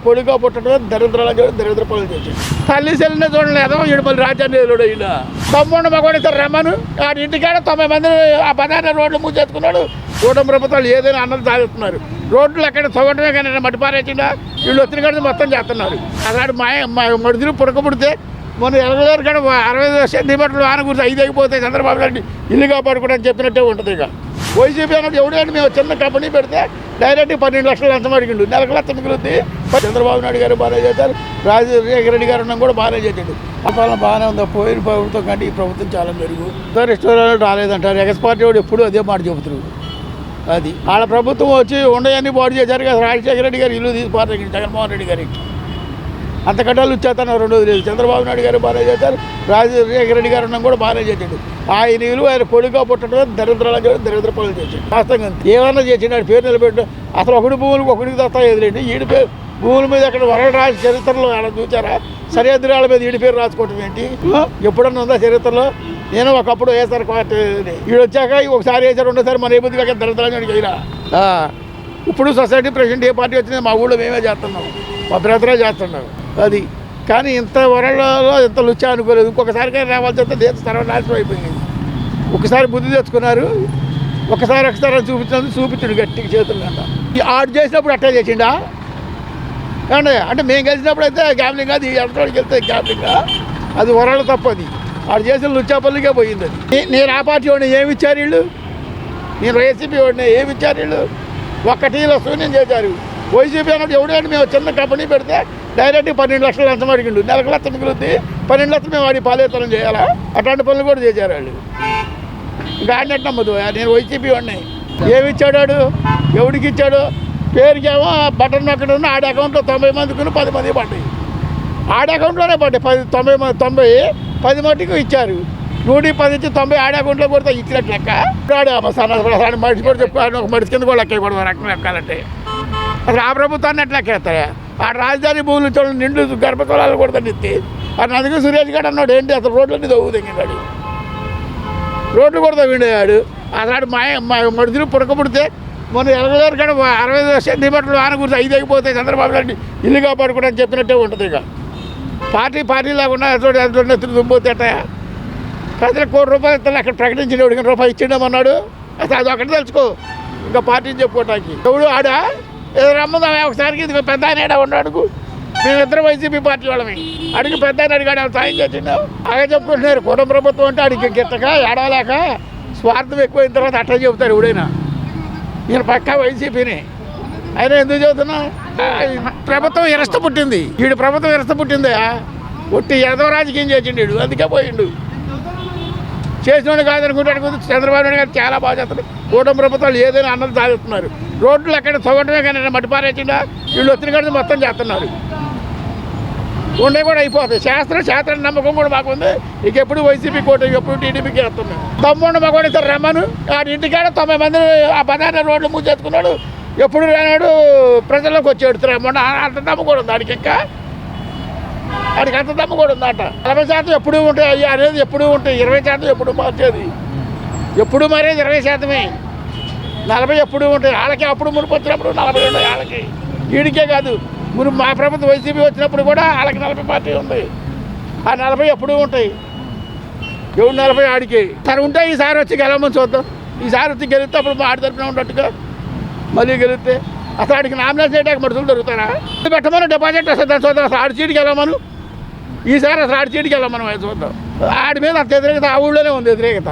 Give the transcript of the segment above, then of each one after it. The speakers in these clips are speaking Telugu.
కొడుగా పుట్టడం దరిద్రాలు చూడండి, దరిద్ర పనులు చేసి తల్లి చెల్లిని చూడండి ఏదో 7 మంది రాజ్యాన్ని ఎదురుడు అయినా తమ్ముడు మగవాడితో రమ్మను ఆ ఇంటికాడ 90 మంది ఆ పదార్థ రోడ్లు మూసేసుకున్నాడు. కూటమి ప్రభుత్వాలు ఏదైనా అన్నది సాధిస్తున్నారు. రోడ్లు అక్కడ తవ్వటమే కానీ మట్టి పారేసిందా వీళ్ళు వచ్చిన కాడ మొత్తం చేస్తున్నారు. అలాంటి మడుదులు పుడకపుడితే మొన్న ఎలగలేరు కాడ 60 సెంటీమీటర్లు వాన గురించి 5 అయిపోతాయి. చంద్రబాబు నాయుడు ఇల్లు కాపాడుకోవడానికి చెప్పినట్టే ఉంటుంది. ఇక వైసీపీ అన్నది ఎవడంటే మేము చిన్న కంపెనీ పెడితే డైరెక్ట్ 12 లక్షలు లంచం అడిగిండు, నెలకు లక్ష మిగులుద్ది. చంద్రబాబు నాయుడు గారు బాగానే చేశారు, రాజశేఖర రెడ్డి గారు ఉన్నాం కూడా బాగానే చేశాడు. ఆ పాలన బాగానే ఉంది. పోయిన ప్రభుత్వం కంటే ఈ ప్రభుత్వం చాలా మెరుగు. రెస్టారెంట్ రాలేదంటారు, ఎక్స్ పార్టీ వాడు ఎప్పుడు అదే మాట చెబుతున్నారు. అది వాళ్ళ ప్రభుత్వం వచ్చి ఉండయన్నీ బాడీ చేశారు కదా. రాజశేఖర రెడ్డి గారు ఇల్లు తీసిపోతారు జగన్మోహన్ రెడ్డి గారికి అంత కట్టాలు ఇచ్చేస్తాను 2 లేదు. చంద్రబాబు నాయుడు గారు బాగానే చేశారు, రాజశేఖర రెడ్డి గారు ఉన్నాం కూడా బాగానే చేశాడు. ఆయన ఇల్లు ఆయన కొడుగా పుట్టడం దరిద్రాలు చూడండి, దరిద్ర పనులు చేశాడు. వాస్తవంగా ఏమన్నా చేసిండు ఆయన పేరు నిలబెట్టు. అసలు ఒకటి భూములకు ఒకటికి తస్తా ఎదురండి. ఈడి పేరు భూముల మీద అక్కడ వరల్డ్ రాజు చరిత్రలో అలా చూసారా? సరిహద్దురాల మీద ఈడి పేరు రాసుకోవటం ఏంటి? ఎప్పుడన్నా ఉందా చరిత్రలో? నేను ఒకప్పుడు వేసారు ఈడు వచ్చాక ఒకసారి వేసారు, రెండోసారి మన ఏ బుద్ధిగా దరిద్రాలు అయినా ఇప్పుడు సొసైటీ ప్రెసిడెంట్ ఏ పార్టీ వచ్చింది మా ఊళ్ళో మేమే చేస్తున్నాం, మా బ్రదరే చేస్తున్నాం. అది కానీ ఇంత వరల్డ్లో ఇంత లుచ్చా అనుకోలేదు. ఇంకొకసారిగా రావాల్సి వస్తే దేశ సర్వనాశనం అయిపోయింది. ఒకసారి బుద్ధి తెచ్చుకున్నారు, ఒకసారి చూపించడు గట్టిగా చేతులు అంట. ఆడు చేసినప్పుడు అట్టా చేసిండా అంటే మేము గెలిచినప్పుడు అయితే గ్యామ్లింగ్, అది ఎలక్ట్రానిక్ వెళ్తే గ్యామ్లింగ్, అది వరల్డ్ తప్పది. ఆడు చేసిన లుచ్చాపల్లికే పోయింది. అది నేను ఆ పార్టీ వాడిని ఏమి ఇచ్చారు వీళ్ళు, నేను వైసీపీ వాడిని ఏమి ఇచ్చారు వీళ్ళు? ఒక్కటీలో శూన్యం చేశారు. వైసీపీ అన్నది ఎవడంటే మేము చిన్న కంపెనీ పెడితే డైరెక్ట్ 12 లక్షలు లంచం అడిగిండు, నెలకు లక్ష మిగులుద్ది. 12 లక్షలు మేము వాడి పాలేతనం చేయాలా? అట్లాంటి పనులు కూడా చేశారు వాళ్ళు. గాడినట్టు నమ్మదు. నేను వైసీపీ వాడిని ఏమి ఇచ్చాడు వాడు, ఎవడికి ఇచ్చాడు? పేరుకేమో బటన్ నొక్కడం, ఆడి అకౌంట్లో 90 మందికి 10 మంది పడ్డాయి. ఆడి అకౌంట్లోనే పడ్డాయి 10 మట్టికి ఇచ్చారు. 110 ఇచ్చి 90 ఆడి అకౌంట్లో కొడితే ఇచ్చినట్టు లెక్క. ఆడు మనిషి కూడా చెప్పాడు, ఒక మనిషి కింద కూడా లెక్క కూడా రకం లెక్కాలంటే అసలు ఆ ప్రభుత్వాన్ని ఎట్లా లెక్కేస్తారా? ఆ రాజధాని భూములు చూడండి నిండు గర్భకులాలు కూడా తగ్గితే ఆ నదికి సురేష్ గారు అన్నాడు ఏంటి అసలు రోడ్లన్నీ తవ్వు తగ్గిందాడు, రోడ్లు కూడా తవ్విండేవాడు. అసలు మడుదులు పుడకపుడితే మొన్న ఎలగలేరు కాడ 60 సెంటీమీటర్లు వాన గురించి 5 అయిపోతాయి. చంద్రబాబు నాయుడు ఇల్లు కాపాడుకోవడానికి చెప్పినట్టే ఉంటుంది. ఇక పార్టీ లేకుండా ఎదురు దుంపోతేటయా? ప్రజలకు ₹1 ఇస్తాను అక్కడ ప్రకటించినవాడు కానీ రూపాయి ఇచ్చిండమన్నాడు. అసలు అది ఒకటి తెలుసుకో, ఇంకా పార్టీని చెప్పుకోవటానికి ఎవడు ఆడా ఏదో రమ్మందాం ఒకసారికి. ఇది పెద్ద ఆయన ఏడా ఉన్నాడు, మేమిద్దరం వైసీపీ పార్టీ వాళ్ళమి. అడిగి పెద్ద ఆయన అడిగాడు సాయం చేసిండావు అలాగే చెప్పుకుంటున్నారు. కుటుంబ ప్రభుత్వం అంటే అడిగి గిట్టక ఏడవలేక స్వార్థం ఎక్కువైన తర్వాత అట్లా చెబుతారు ఎవడైనా. నేను పక్కా వైసీపీని అయినా ఎందుకు చెబుతున్నా? ప్రభుత్వం ఇరస్త పుట్టింది, వీడు ప్రభుత్వం ఇరస్త పుట్టిందా? ఒట్టి ఏదో రాజకీయం చేసిండు వీడు, అందుకే పోయిండు. చేసినోడు కాదనుకుంటాడు. చంద్రబాబు నాయుడు గారు చాలా బాగా చేస్తారు. కూటమి ప్రభుత్వాలు ఏదైనా అన్నది సాధిస్తున్నారు. రోడ్లు అక్కడ తవ్వటమే కానీ మట్టి పారేసిందా వీళ్ళు వచ్చిన కాడ మొత్తం చేస్తున్నారు. ఉండే కూడా అయిపోతాయి. శాస్త్రం నమ్మకం కూడా మాకుంది. ఇక ఎప్పుడు వైసీపీ కోట, ఎప్పుడు టీడీపీకి వేస్తున్నాం. తమ్ముడు మగవాడితో రమ్మను ఆ ఇంటికాడ 90 మంది ఆ పదార్థ రోడ్లు మూసేసుకున్నాడు. ఎప్పుడు రానాడు ప్రజల్లోకి వచ్చి ఎడుతున్నాడు. మొన్న అంత దమ్ము కూడా ఉంది ఆడికి, ఇంకా ఆడికి అంత దమ్ము కూడా ఉందట. 40% ఎప్పుడు ఉంటాయి అనేది, ఎప్పుడు ఉంటాయి. 20% ఎప్పుడు మార్చేది, ఎప్పుడు మరేది 20%. 40 ఎప్పుడు ఉంటాయి. వాళ్ళకి అప్పుడు మునుపు వచ్చినప్పుడు 40 ఉన్నాయి వాళ్ళకి. వీడికే కాదు, మునుపు మా ప్రభుత్వం వైసీపీ వచ్చినప్పుడు కూడా వాళ్ళకి 40 పార్టీ ఉంది. ఆ 40 ఎప్పుడు ఉంటాయి. ఎవడు 40 ఆడికి సరే ఉంటాయి. ఈసారి వచ్చి గెలవమని చూద్దాం. ఈసారి వచ్చి గెలిస్తే అప్పుడు మా ఆడి తరపున ఉన్నట్టుగా మళ్ళీ గెలిస్తే అసలు ఆడికి నామినేషన్ చేయడానికి మడుతులు దొరుకుతారా? పెట్టమని డిపాజిట్ వస్తుంది చూద్దాం. అసలు ఆడి సీటుకి వెళ్ళమను. ఈసారి అసలు ఆడి సీటుకి వెళ్ళమను చూద్దాం. ఆడి మీద అంత వ్యతిరేకత ఆ ఊళ్ళోనే ఉంది. వ్యతిరేకత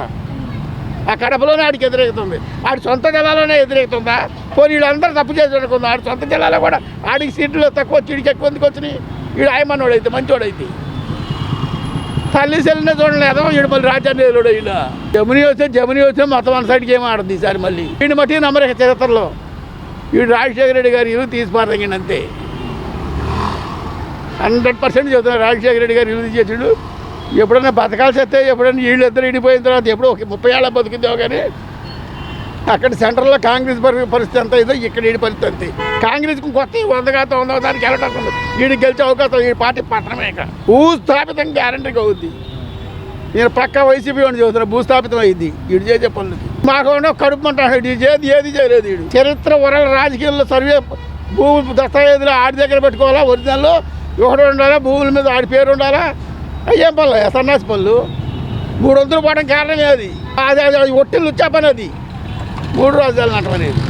ఆ కడపలోనే ఆడికి వ్యతిరేకతుంది. ఆడి సొంత జిల్లాలోనే వ్యతిరేకతుందా? పోనీ వీళ్ళందరూ తప్పు చేసేటనుకుంది. ఆడి సొంత జిల్లాలో కూడా ఆడికి సీట్లు తక్కువ వచ్చి వీడికి ఎక్కువ ఎందుకు వచ్చినాయి? వీడు ఆయమన్నోడు అయితే మంచోడైతే తల్లి చెల్లినే చూడండి ఏదో 7 మంది రాజ్యాన్ని ఎదురుడు అయినా జమిని వస్తే మొత్తం మన సైడ్కి ఏమో ఆడదు ఈసారి. మళ్ళీ వీడిని మట్టి నమ్మరే చరిత్రలో వీడు రాజశేఖర రెడ్డి గారు ఇల్లు తీసిపారదండి అంతే. 100% చెబుతున్నారు. రాజశేఖర రెడ్డి గారు ఇల్లు తీసేసాడు. ఎప్పుడైనా బతకాల్సి వస్తే ఎప్పుడైనా వీళ్ళు ఇద్దరు ఇడిపోయిన తర్వాత ఎప్పుడో 30 ఏళ్ళ బతికిద్దావు. కానీ అక్కడ సెంట్రల్లో కాంగ్రెస్ పరిస్థితి ఎంత అయిందో ఇక్కడ వీడి పరిస్థితి అంతే. కాంగ్రెస్కి కొత్త 100 దానికి వెళ్ళటం వీడికి గెలిచే అవకాశం ఈ పార్టీ పట్టణమే. భూస్థాపితం గ్యారంటీగా అవుద్ది. నేను పక్కా వైసీపీ వాడిని చదువుతున్నా. భూస్థాపితం అయింది వీడు చేసే పనులకి. మాకు కడుపు అంటాడు. ఏది చేయలేదు వీడు. చరిత్ర వరల్డ్ రాజకీయాల్లో సర్వే భూమి దస్తావేజులు ఆడి దగ్గర పెట్టుకోవాలా, ఒరిజినల్ ఒకటి ఉండాలా, భూముల మీద ఆడి పేరు ఉండాలా. ఏం పనులు సన్నాసి పనులు. 300 పోవడం కారణమే అది. అది ఒట్టిల్లు వచ్చా పని అది 3 రాజధానులు అంటాం అనేది.